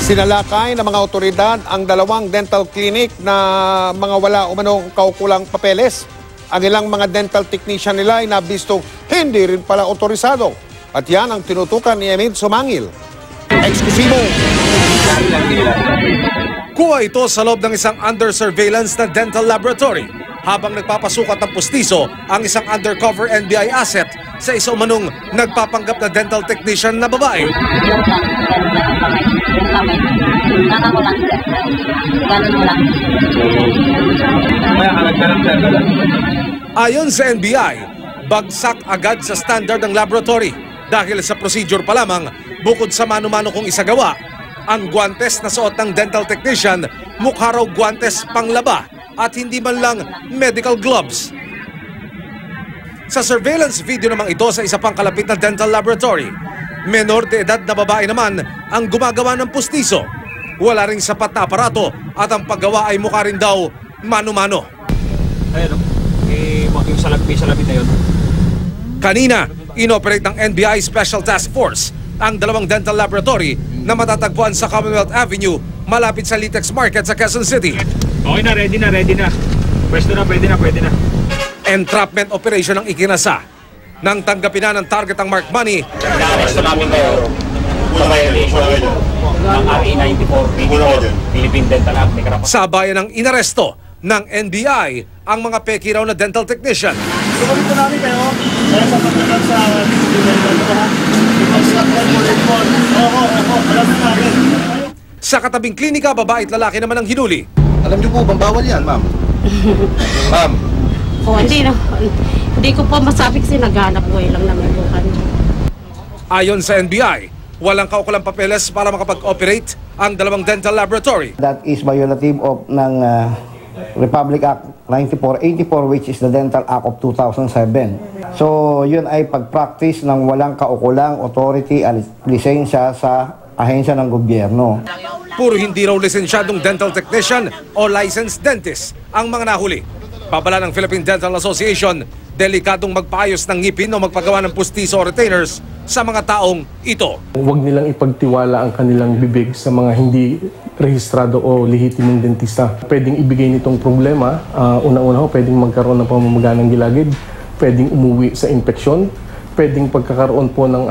Sinalakay ng mga otoridad ang dalawang dental clinic na mga wala umanong kaukulang papeles. Ang ilang mga dental technician nila ay nabistong hindi rin pala otorisado. At yan ang tinutukan ni Emil Sumangil. Eksklusibo! Kuha ito sa loob ng isang under surveillance na dental laboratory habang nagpapasukat ng pustiso ang isang undercover NBI asset sa isa umanong nagpapanggap na dental technician na babae. Ayon sa NBI, bagsak agad sa standard ng laboratory dahil sa procedure pa lamang bukod sa mano-mano kong isagawa. Ang guantes na suot ng dental technician mukha raw guantes panglaba at hindi man lang medical gloves. Sa surveillance video namang ito sa isa pang kalapit na dental laboratory, menor de edad na babae naman ang gumagawa ng pustiso. Wala ring sapat na aparato at ang paggawa ay mukha rin daw mano-mano. Ayun, yung salapit na yun. Kanina, inoperate ng NBI Special Task Force ang dalawang dental laboratory na matatagpuan sa Commonwealth Avenue malapit sa Litex Market sa Quezon City. Okay na, ready na. Pwesto na, pwede na. Entrapment operation ang ikinasa. Nang tanggapin na ng target ang mark money, Pwesto namin kayo sa violation ng RA 94, Philippine Dental Act. sabayan ng inaresto ng NBI ang mga peki raw na dental technician. Sumalit po namin kayo sa pagkakas sa Sa katabing klinika, babae at lalaki naman ang hinuli. Alam niyo po bang bawal yan, ma'am? Ma'am. Oh, hindi ko po masabi kasi naghanap ko lang naman po kanya. Ayon sa NBI, walang kaukulang papeles para makapag-operate ang dalawang dental laboratory. That is violative of ng Republic Act 9484, which is the Dental Act of 2007. So, yun ay pag-practice ng walang kaukulang authority at lisensya sa ahensya ng gobyerno. Puro hindi raw lisensyadong dental technician o licensed dentist ang mga nahuli. Babala ng Philippine Dental Association, delikadong magpaayos ng ngipin o magpagawa ng pustiso o retainers sa mga taong ito. Huwag nilang ipagtiwala ang kanilang bibig sa mga hindi rehistrado o lehitimong dentista. Pwedeng ibigay nitong problema, unang-una pwedeng magkaroon ng pamamaga ng gilagid, pwedeng umuwi sa infeksyon, pwedeng pagkakaroon po ng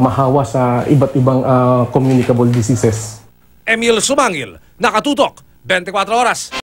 mahawa sa iba't ibang communicable diseases. Emil Sumangil, Nakatutok, 24 Oras.